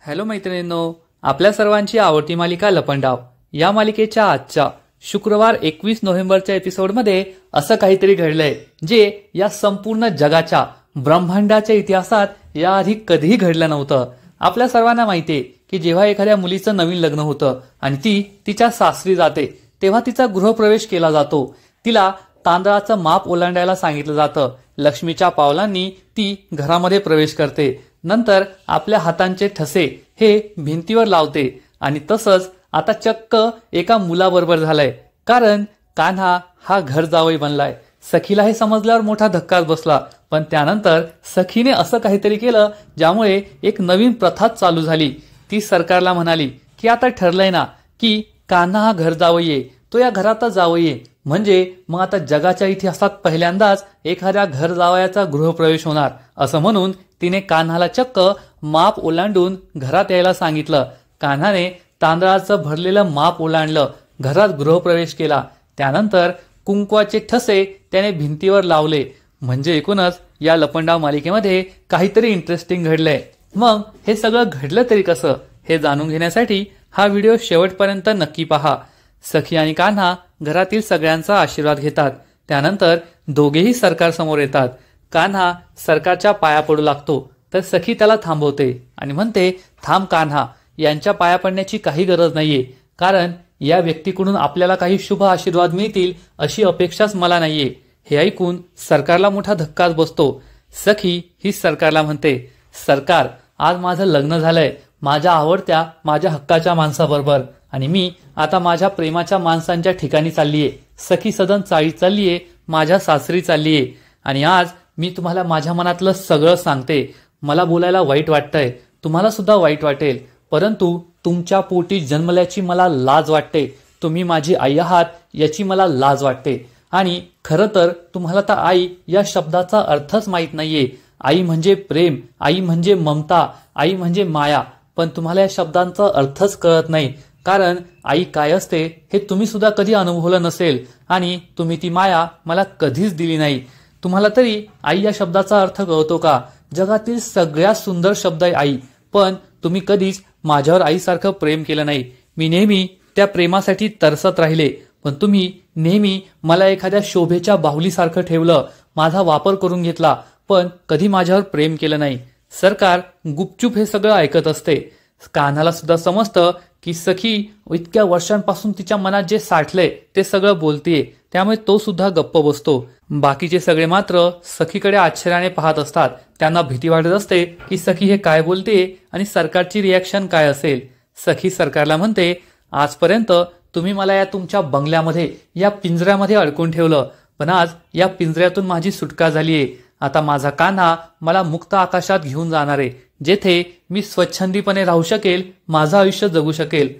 Hello मैत्रिणींनो, आपल्या सर्वांची आवडती मालिका लपंडाव या मालिकेच्या आजच्या शुक्रवार 21 नोव्हेंबरच्या एपिसोडमध्ये असं काहीतरी घडलंय जे या संपूर्ण जगाच्या ब्रह्मांडाच्या इतिहासात याआधी कधीही घडलं नव्हतं। आपल्या सर्वांना माहितीये की जेव्हा एखाद्या मुलीचं नवीन लग्न होतं आणि ती तिच्या सासरी जाते तेव्हा तिचा गृहप्रवेश केला जातो। तिला तांदळाचं माप ओलांडायला सांगितलं जातं। लक्ष्मीच्या पावलांनी ती घरामध्ये प्रवेश करते। नंतर आपल्या हातांचे ठसे हे भिंतीवर लावते आणि तसंच आता चक्क एका मुलाबरोबर झालंय, कारण कान्हा हा घर जावई बनलाय। सखीला हे समजल्यावर मोठा धक्काच बसला, पण त्यानंतर सखीने असं काहीतरी केलं ज्यामुळे एक नवीन प्रथाच चालू झाली। ती सरकारला म्हणाली की आता ठरलंय ना की कान्हा हा घर जावई आहे, तो या घरातच जावई आहे, म्हणजे मग आता जगाच्या इतिहासात पहिल्यांदाच एखाद्या घर जावयाचा गृहप्रवेश होणार। असं म्हणून तिने कान्हाला चक्क माप ओलांडून घरात यायला सांगितलं। कान्हाने तांदळाचं भरलेलं माप ओलांडलं, घरात गृहप्रवेश केला। त्यानंतर कुंकवाचे ठसे त्याने भिंतीवर लावले। म्हणजे एकूणच या लपंडाव मालिकेमध्ये काहीतरी इंटरेस्टिंग घडलंय। मग हे सगळं घडलं तरी कसं हे जाणून घेण्यासाठी हा व्हिडिओ शेवटपर्यंत नक्की पहा। सखी आणि कान्हा घरातील सगळ्यांचा आशीर्वाद घेतात। त्यानंतर दोघेही सरकार समोर येतात। कान्हा सरकारच्या पाया पडू लागतो, तर सखी त्याला थांबवते आणि म्हणते, थांब कान्हा, यांच्या पाया पडण्याची काही गरज नाहीये, कारण या व्यक्तीकडून आपल्याला काही शुभ आशीर्वाद मिळतील अशी अपेक्षाच मला नाहीये। हे ऐकून सरकारला मोठा धक्काच बसतो। सखी ही सरकारला म्हणते, सरकार, आज माझं लग्न झालंय माझ्या आवडत्या, माझ्या हक्काच्या माणसाबरोबर, आणि मी आता माझ्या प्रेमाच्या माणसांच्या ठिकाणी चाललीये। सखी सदन चाळीत चाललीये, माझ्या सासरी चाललीये, आणि आज मी तुम्हाला माझ्या मनातलं सगळं सांगते। मला बोलायला वाईट वाटतंय, तुम्हाला सुद्धा वाईट वाटेल, परंतु तुमच्या पोटी जन्मल्याची मला लाज वाटते। तुम्ही माझी आई आहात याची मला लाज वाटते। आणि खरं तर तुम्हाला तर आई या शब्दाचा अर्थच माहीत नाहीये। आई म्हणजे प्रेम, आई म्हणजे ममता, आई म्हणजे माया, पण तुम्हाला या शब्दांचा अर्थच कळत नाही, कारण आई काय असते हे तुम्ही सुद्धा कधी अनुभवलं नसेल, आणि तुम्ही ती माया मला कधीच दिली नाही। तुम्हाला तरी आई या शब्दाचा अर्थ कळतो का? जगातील सगळ्यात सुंदर शब्द आहे आई, पण तुम्ही कधीच माझ्यावर आईसारखं प्रेम केलं नाही। मी नेहमी त्या प्रेमासाठी तरसत राहिले, पण तुम्ही नेहमी मला एखाद्या शोभेच्या बाहुलीसारखं ठेवलं, माझा वापर करून घेतला, पण कधी माझ्यावर प्रेम केलं नाही। सरकार गुपचूप हे सगळं ऐकत असते। कान्हाला सुद्धा समजतं की सखी इतक्या वर्षांपासून तिच्या मनात जे साठलंय ते सगळं बोलतेय, त्यामुळे तो सुद्धा गप्प बसतो। बाकीचे सगळे मात्र सखीकडे आश्चर्याने पाहत असतात। त्यांना भीती वाटत असते की सखी हे काय बोलते आणि सरकारची रिॲक्शन काय असेल। सखी सरकारला म्हणते, आजपर्यंत तुम्ही मला या तुमच्या बंगल्यामध्ये, या पिंजऱ्यामध्ये अडकून ठेवलं, पण आज या पिंजऱ्यातून माझी सुटका झालीये। आता माझा कान्हा मला मुक्त आकाशात घेऊन जाणार आहे, जेथे मी स्वच्छंदीपणे राहू शकेल, माझं आयुष्य जगू शकेल।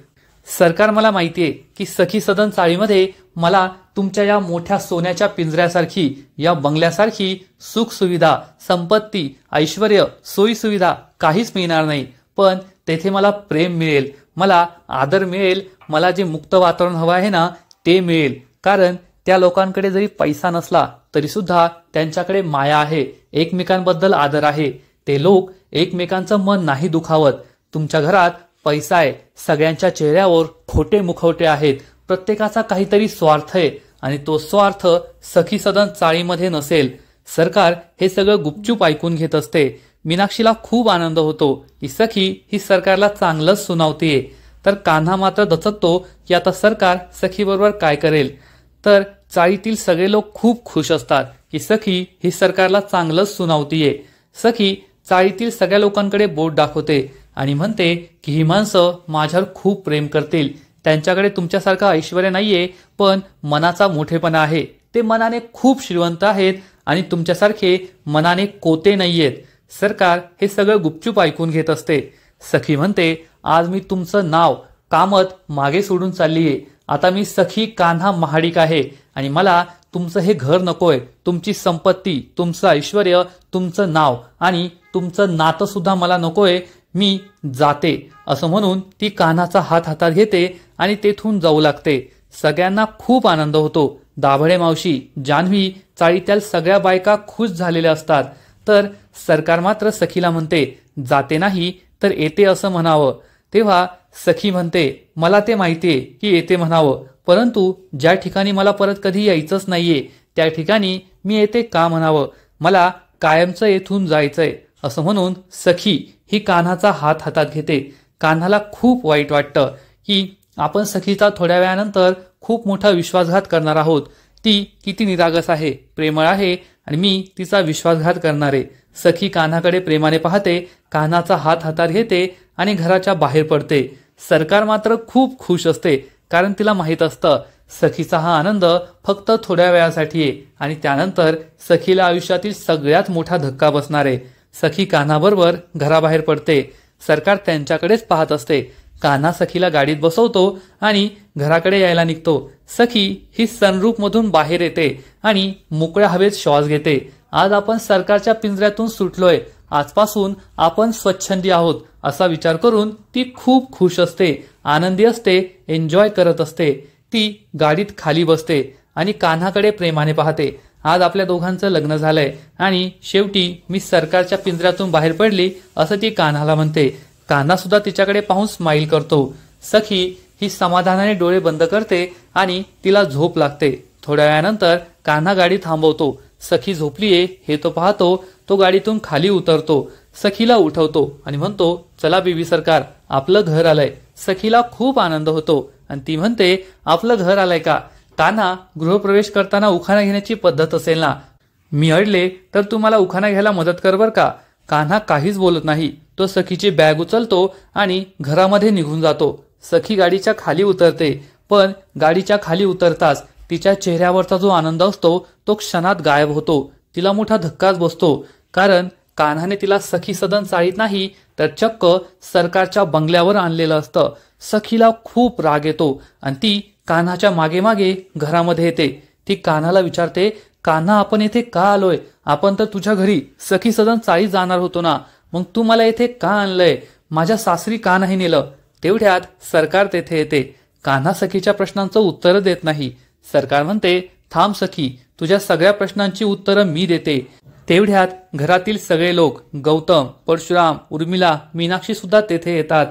सरकार, मला माहितीये की सखी सदन चाळीमध्ये मला तुमच्या या मोठ्या सोन्याच्या पिंजऱ्यासारखी, या बंगल्यासारखी सुख सुविधा, संपत्ती, ऐश्वर्य, सोयी सुविधा काहीच मिळणार नाही, पण तेथे मला प्रेम मिळेल, मला आदर मिळेल, मला जे मुक्त वातावरण हवं आहे ना ते मिळेल, कारण त्या लोकांकडे जरी पैसा नसला तरी सुद्धा त्यांच्याकडे माया आहे, एकमेकांबद्दल आदर आहे। ते लोक एकमेकांचं मन नाही दुखावत। तुमच्या घरात पैसा आहे, सगळ्यांच्या चेहऱ्यावर खोटे मुखवटे आहेत, प्रत्येकाचा काहीतरी स्वार्थ आहे, आणि तो स्वार्थ सखी सदन चाळीमध्ये नसेल। सरकार हे सगळं गुपचूप ऐकून घेत असते। मीनाक्षीला खूप आनंद होतो की सखी ही सरकारला चांगलंच सुनावतीये, तर कान्हा मात्र दचकतो की आता सरकार सखीबरोबर काय करेल। तर चाळीतील सगळे लोक खूप खुश असतात की सखी ही सरकारला चांगलंच सुनावतीये। सखी चाळीतील सगळ्या लोकांकडे बोट दाखवते आणि म्हणते की ही माणसं माझ्यावर खूप प्रेम करतील, त्यांच्याकडे तुमच्यासारखं ऐश्वर्य नाहीये, पण मनाचा मोठेपणा आहे, ते मनाने खूप श्रीमंत आहेत, आणि तुमच्यासारखे मनाने कोते नाहीयेत। सरकार हे सगळं गुपचूप ऐकून घेत असते। सखी म्हणते, आज मी तुमचं नाव कामत मागे सोडून चाललीये, आता मी सखी कान्हा महाडिक आहे, आणि मला तुमचं हे घर नकोय, तुमची संपत्ती, तुमचं ऐश्वर्य, तुमचं नाव आणि तुमचं नातं सुद्धा मला नकोय, मी जाते। असं म्हणून ती कान्हाचा हात हातात घेते आणि तेथून जाऊ लागते। सगळ्यांना खूप आनंद होतो। दाभडे मावशी, जान्हवी, चाळीतील सगळ्या बायका खुश झालेल्या असतात, तर सरकार मात्र सखीला म्हणते, जाते नाही तर येते असं म्हणावं. तेव्हा सखी म्हणते, मला ते माहितीये की येते म्हणावं, परंतु ज्या ठिकाणी मला परत कधी यायचंच नाहीये त्या ठिकाणी मी येते का म्हणावं, मला कायमचं येथून जायचंय. असं म्हणून सखी ही कान्हाचा हात हातात घेते. कान्हाला खूप वाईट वाटतं की आपण सखीचा थोड्या वेळानंतर खूप मोठा विश्वासघात करणार आहोत. ती किती निरागस आहे, प्रेमळ आहे आणि मी तिचा विश्वासघात करणार आहे. सखी कान्हाकडे प्रेमाने पाहते, कान्हाचा हात हातात घेते आणि घराच्या बाहेर पडते. सरकार मात्र खूप खुश असते, कारण तिला माहीत असतं सखीचा हा आनंद फक्त थोड्या वेळासाठी आहे आणि त्यानंतर सखीला आयुष्यातील सगळ्यात मोठा धक्का बसणार आहे. सखी कान्हाबरोबर घराबाहेर पडते. सरकार त्यांच्याकडेच पाहत असते. कान्हा सखीला गाडीत बसवतो आणि घराकडे यायला निघतो. सखी ही सनरूफ मधून बाहेर येते आणि मोकळ्या हवेत श्वास घेते. आज आपण सरकारच्या पिंजऱ्यातून सुटलोय, आजपासून आपण स्वच्छंदी आहोत असा विचार करून ती खूप खुश असते, आनंदी असते, एन्जॉय करत असते. ती गाडीत खाली बसते आणि कान्हाकडे प्रेमाने पाहते. आज आपल्या दोघांचं लग्न झालंय आणि शेवटी मी सरकारच्या पिंजऱ्यातून बाहेर पडली असं ती कान्हाला म्हणते. कान्हा सुद्धा तिच्याकडे पाहून स्माईल करतो. सखी ही समाधानाने डोळे बंद करते आणि तिला झोप लागते. थोड्या वेळानंतर कान्हा गाडी थांबवतो. सखी झोपलीये हे तो पाहतो. तो गाडीतून खाली उतरतो, सखीला उठवतो आणि म्हणतो, चला बीबी सरकार, आपलं घर आलंय. सखीला खूप आनंद होतो आणि ती म्हणते, आपलं घर आलंय का? कान्हा, गृहप्रवेश करताना उखाणा घेण्याची पद्धत असेल ना, मी अडले तर तू मला उखाणा घ्यायला मदत कर बर का. कान्हा काहीच बोलत नाही. तो सखीची बॅग उचलतो आणि घरामध्ये निघून जातो. सखी गाडीच्या खाली उतरते, पण गाडीच्या खाली उतरताच तिच्या चेहऱ्यावरचा जो आनंद असतो तो क्षणात गायब होतो. तिला मोठा धक्काच बसतो, कारण कान्हाने तिला सखी सदन चाळीत नाही तर चक्क सरकारच्या बंगल्यावर आणलेलं असतं. सखीला खूप राग येतो आणि ती कान्हाच्या मागे मागे घरामध्ये येते. ती कान्हाला विचारते, कान्हा, आपण येथे का आलोय? आपण तर तुझ्या घरी सखी सदन चाळीत जाणार होतो ना, मग तू मला येथे का आणलंय? माझ्या सासरी का नाही नेलं? तेवढ्यात सरकार तेथे येते. कान्हा सखीच्या प्रश्नांचं उत्तर देत नाही. सरकार म्हणते, थांब सखी, तुझ्या सगळ्या प्रश्नांची उत्तरं मी देते. तेवढ्यात घरातील सगळे लोक, गौतम, परशुराम, उर्मिला, मीनाक्षी सुद्धा तेथे येतात.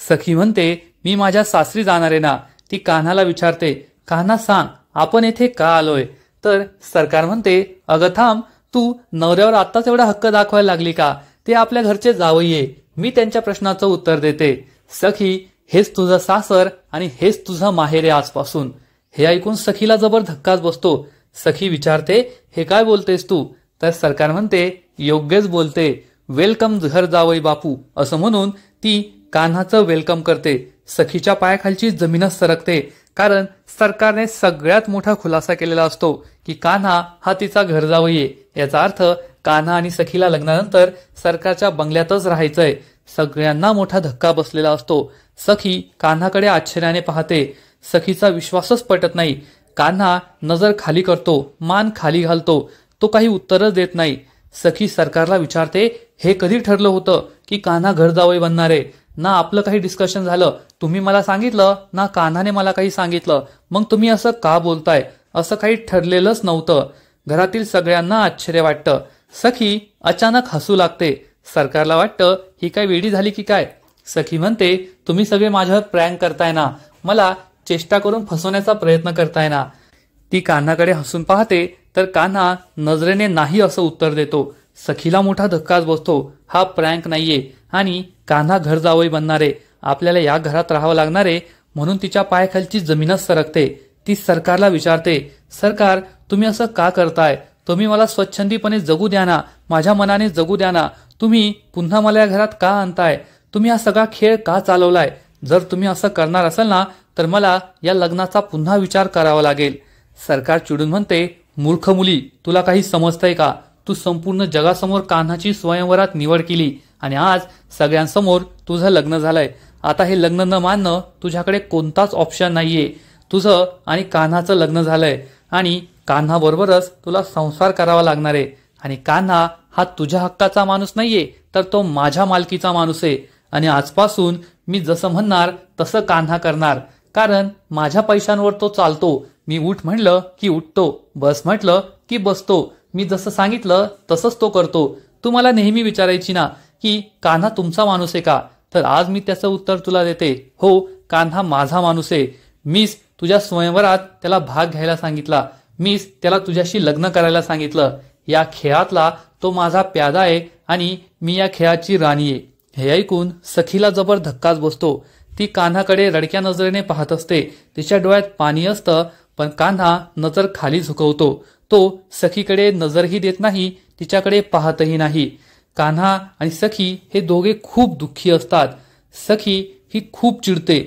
सखी म्हणते, मी माझ्या सासरी जाणार आहे ना. ती कान्हाला विचारते, कान्हा सांग, आपण येथे का आलोय? तर सरकार म्हणते, अगं थांब, तू नवऱ्यावर आत्ताच एवढा हक्क दाखवायला लागली का? ते आपल्या घरचे जावई आहे, मी त्यांच्या प्रश्नाचं उत्तर देते. सखी, हेच तुझं सासर आणि हेच तुझं माहेर आहे आजपासून. हे ऐकून सखीला जबर धक्काच बसतो. सखी विचारते, हे काय बोलतेस तू? तर सरकार म्हणते, योग्यच बोलते, वेलकम घर जावई बापू. असं म्हणून ती कान्हाचं वेलकम करते. सखीच्या पायाखालची जमीनच सरकते, कारण सरकारने सगळ्यात मोठा खुलासा केलेला असतो की कान्हा हा तिचा घर जावई आहे. याचा अर्थ कान्हा आणि सखीला लग्नानंतर सरकारच्या बंगल्यातच राहायचंय. सगळ्यांना मोठा धक्का बसलेला असतो. सखी कान्हाकडे आश्चर्याने पाहते. सखीचा विश्वासच पटत नाही. कान्हा नजर खाली करतो, मान खाली घालतो. तो काही उत्तरच देत नाही. सखी सरकारला विचारते, हे कधी ठरलं होतं की कान्हा घर जावई बनणार आहे? ना आपलं काही डिस्कशन झालं, तुम्ही मला सांगितलं ना कान्हाने मला काही सांगितलं, मग तुम्ही असं का बोलताय? असं काही ठरलेलंच नव्हतं. घरातील सगळ्यांना आश्चर्य वाटतं. सखी अचानक हसू लागते. सरकारला वाटतं ही काय वेडी झाली की काय. सखी म्हणते, तुम्ही सगळे माझ्यावर प्रँक करताय ना, मला चेष्टा करून फसवण्याचा प्रयत्न करताय ना. ती कान्हाकडे हसून पाहते तर कान्हा नजरेने नाही असं उत्तर देतो. सखीला मोठा धक्काच बसतो. हा प्रँक नाहीये आणि कान्हा घर जावई बनणारे, आपल्याला या घरात राहावं लागणारे, म्हणून तिच्या पायाखालची जमीनच सरकते. ती सरकारला विचारते, सरकार, तुम्ही असं का करताय? तुम्ही मला स्वच्छंदीपणे जगू द्या ना, माझ्या मनाने जगू द्या ना. तुम्ही पुन्हा मला या घरात का आणताय? तुम्ही हा सगळा खेळ का चालवलाय? जर तुम्ही असं करणार असाल ना तर मला या लग्नाचा पुन्हा विचार करावा लागेल. सरकार चिडून म्हणते, मूर्ख मुली, तुला काही समजतंय का? तू संपूर्ण जगासमोर कान्हाची स्वयंवरात निवड केली आणि आज सगळ्यांसमोर तुझं लग्न झालंय. आता हे लग्न न मानणं तुझ्याकडे कोणताच ऑप्शन नाहीये. तुझं आणि कान्हाचं लग्न झालंय आणि कान्हा बरोबरच तुला संसार करावा लागणार आहे. आणि कान्हा हा तुझ्या हक्काचा माणूस नाहीये, तर तो माझ्या मालकीचा माणूस आहे. आणि आजपासून मी जसं म्हणणार तसं कान्हा करणार, कारण माझ्या पैशांवर तो चालतो. मी उठ म्हणलं की उठतो, बस म्हटलं की बसतो. मी जसं सांगितलं तसंच तो करतो. तू मला नेहमी विचारायची ना की कान्हा तुमचा माणूस आहे का? तर आज मी त्याचं उत्तर तुला देते, हो, कान्हा माझा माणूस आहे. मीच तुझ्या स्वयंवरात त्याला भाग घ्यायला सांगितला, मीच त्याला तुझ्याशी लग्न करायला सांगितलं. या खेळातला तो माझा प्यादा आहे आणि मी या खेळाची राणी आहे. हे ऐकून सखीला जबर धक्काच बसतो. ती कान्हाकडे रडक्या नजरेने पाहत असते. तिच्या डोळ्यात पाणी असतं, पण कान्हा नजर खाली झुकवतो. तो सखीकडे नजरही देत नाही, तिच्याकडे पाहतही नाही. कान्हा आणि सखी हे दोघे खूप दुःखी असतात. सखी ही खूप चिडते.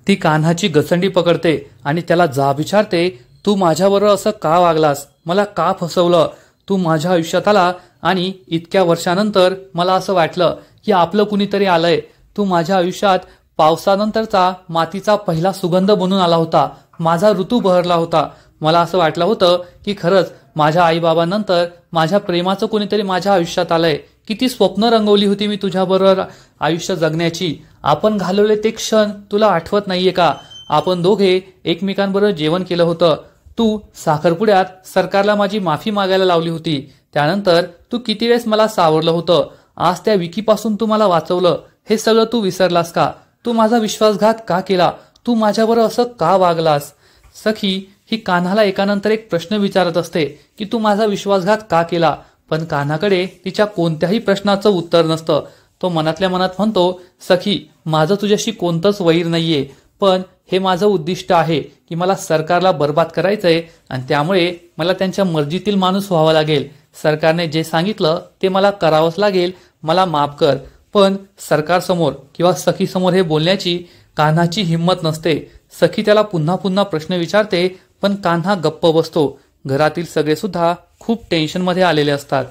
ती कान्हाची गचंडी पकडते आणि त्याला जाब विचारते, तू माझ्याबरोबर असं का वागलास? मला का फसवलं? तू माझ्या आयुष्यात आला आणि इतक्या वर्षानंतर मला असं वाटलं की आपलं कुणीतरी आलंय. तू माझ्या आयुष्यात पावसानंतरचा मातीचा पहिला सुगंध बनून आला होता. माझा ऋतू बहरला होता. मला असं वाटलं होतं की खरंच माझ्या आईबाबांनंतर माझ्या प्रेमाचं कोणीतरी माझ्या आयुष्यात आलंय. किती स्वप्न रंगवली होती मी तुझ्याबरोबर आयुष्य जगण्याची. आपण घालवले ते क्षण तुला आठवत नाहीये का? आपण दोघे एकमेकांबरोबर जेवण केलं होतं. तू साखरपुड्यात सरकारला माझी माफी मागायला लावली होती. त्यानंतर तू किती वेळेस मला सावरलं होतं. आज त्या विकीपासून तू मला वाचवलं. हे सगळं तू विसरलास का? तू माझा विश्वासघात का केला? तू माझ्याबरोबर असं का वागलास? सखी ही कान्हाला एकानंतर एक प्रश्न विचारत असते की तू माझा विश्वासघात का केला? पण कान्हाकडे तिच्या कोणत्याही प्रश्नाचं उत्तर नसतं. तो मनातल्या मनात म्हणतो, सखी, माझं तुझ्याशी कोणतंच वैर नाहीये, पण हे माझं उद्दिष्ट आहे की मला सरकारला बर्बाद करायचंय आणि त्यामुळे मला त्यांच्या मर्जीतील माणूस व्हावा लागेल. सरकारने जे सांगितलं ते मला करावंच लागेल. मला माफ कर. पण सरकारसमोर किंवा सखीसमोर हे बोलण्याची कान्हाची हिंमत नसते. सखी त्याला पुन्हा पुन्हा प्रश्न विचारते, पण कान्हा गप्प बसतो. घरातील सगळे सुद्धा खूप टेन्शनमध्ये आलेले असतात.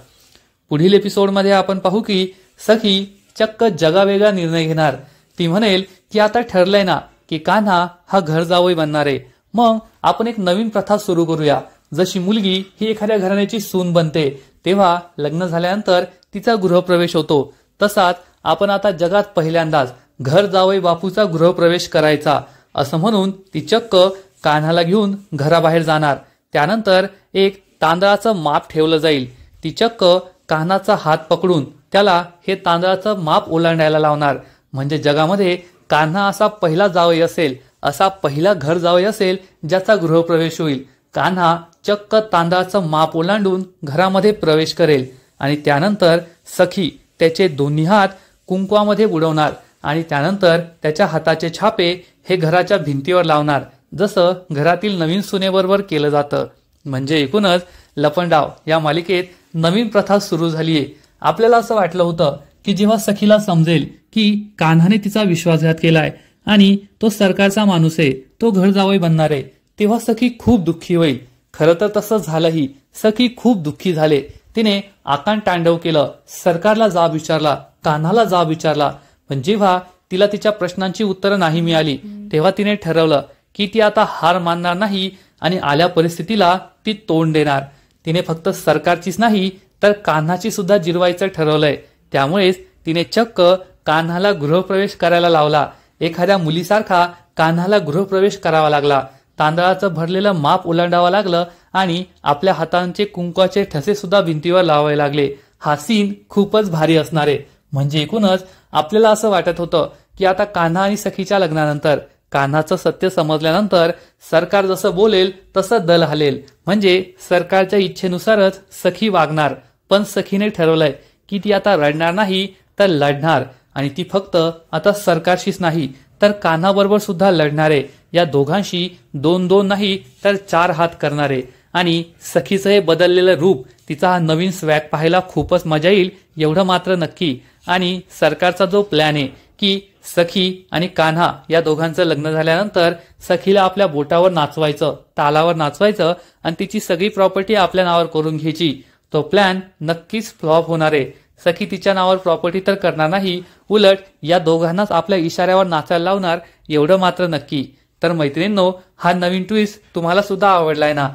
पुढील एपिसोडमध्ये आपण पाहू की सखी चक्क जगावेगळा निर्णय घेणार. ती म्हणेल की आता ठरलंय ना की कान्हा हा घर जावई बनणार आहे. मग आपण एक नवीन प्रथा सुरू करूया. जशी मुलगी ही एखाद्या घराण्याची सून बनते, तेव्हा लग्न झाल्यानंतर तिचा गृहप्रवेश होतो, तसाच आपण आता जगात पहिल्यांदाच घर जावई बापूचा गृहप्रवेश करायचा असं म्हणून ती चक्क कान्हाला घेऊन घराबाहेर जाणार. त्यानंतर एक तांदळाचं माप ठेवलं जाईल. ती चक्क कान्हाचा हात पकडून त्याला हे तांदळाचं माप ओलांडायला लावणार. म्हणजे जगामध्ये कान्हा असा पहिला जावई असेल, असा पहिला घर जावई असेल ज्याचा गृहप्रवेश होईल. कान्हा चक्क तांदळाचं माप ओलांडून घरामध्ये प्रवेश करेल आणि त्यानंतर सखी त्याचे दोन्ही हात कुंकवामध्ये बुडवणार आणि त्यानंतर त्याच्या हाताचे छापे हे घराच्या भिंतीवर लावणार, जसं घरातील नवीन सुनेबरोबर केलं जातं. म्हणजे एकूणच लपंडाव या मालिकेत नवीन प्रथा सुरू झालीये. आपल्याला असं वाटलं होतं की जेव्हा सखीला समजेल की कान्हाने तिचा विश्वासघात केलाय आणि तो सरकारचा माणूस आहे, तो घर जावई बनणार आहे, तेव्हा सखी खूप दुःखी होईल. खरं तर तसं झालंही. सखी खूप दुःखी झाले. तिने आकांड तांडव केलं. सरकारला जाब विचारला, कान्हाला जाब विचारला. पण जेव्हा तिला तिच्या प्रश्नांची उत्तरं नाही मिळाली, तेव्हा तिने ठरवलं की ती आता हार मानणार नाही आणि आल्या परिस्थितीला ती तोंड देणार. तिने फक्त सरकारचीच नाही तर कान्हाची सुद्धा जिरवायचं ठरवलंय. त्यामुळेच तिने चक्क कान्हाला गृहप्रवेश करायला लावला. एखाद्या मुलीसारखा कान्हाला गृहप्रवेश करावा लागला. तांदळाचं भरलेलं माप ओलांडावं लागलं आणि आपल्या हातांचे कुंकवाचे ठसे सुद्धा भिंतीवर लावावे लागले. हा सीन खूपच भारी असणार आहे. म्हणजे एकूणच आपल्याला असं वाटत होतं की आता कान्हा आणि सखीच्या लग्नानंतर, कान्हाचं सत्य समजल्यानंतर सरकार जसं बोलेल तसं दल हलेल. म्हणजे सरकारच्या इच्छेनुसारच सखी वागणार. पण सखीने ठरवलंय की ती आता रडणार नाही तर लढणार आणि ती फक्त आता सरकारशीच नाही तर कान्हाबरोबर सुद्धा लढणार आहे. या दोघांशी 2-2 नाही तर 4 हात करणार आहे. आणि सखीचं हे बदललेलं रूप, तिचा हा नवीन स्वॅग पाहायला खूपच मजा येईल एवढं मात्र नक्की. आणि सरकारचा जो प्लॅन आहे की सखी आणि कान्हा या दोघांचं लग्न झाल्यानंतर सखीला आपल्या बोटावर नाचवायचं, तालावर नाचवायचं आणि तिची सगळी प्रॉपर्टी आपल्या नावावर करून घ्यायची, तो प्लॅन नक्कीच फ्लॉप होणार आहे. सखी तिच्या नावावर प्रॉपर्टी तर करणार नाही, उलट या दोघांनाच आपल्या इशाऱ्यावर नाचायला लावणार एवढं मात्र नक्की. तर मैत्रिणींनो, हा नवीन ट्विस्ट तुम्हाला सुद्धा आवडलाय ना?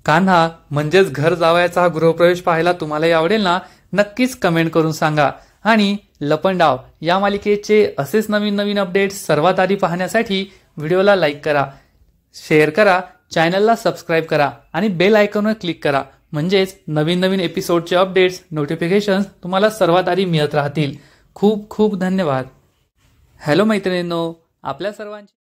कान्हा म्हणजेच घर जावयाचा हा गृहप्रवेश पाहायला तुम्हालाही आवडेल ना? नक्कीच कमेंट करून सांगा. आणि लपंडाव या मालिकेचे असेच नवीन नवीन अपडेट्स सर्वात आधी पाहण्यासाठी व्हिडिओला लाईक करा, शेअर करा, चॅनलला सबस्क्राईब करा आणि बेल आयकॉनवर क्लिक करा. म्हणजेच नवीन नवीन एपिसोडचे अपडेट्स, नोटिफिकेशन्स तुम्हाला सर्वात आधी मिळत राहतील. खूप खूप धन्यवाद. हॅलो मैत्रिणींनो, आपल्या सर्वांची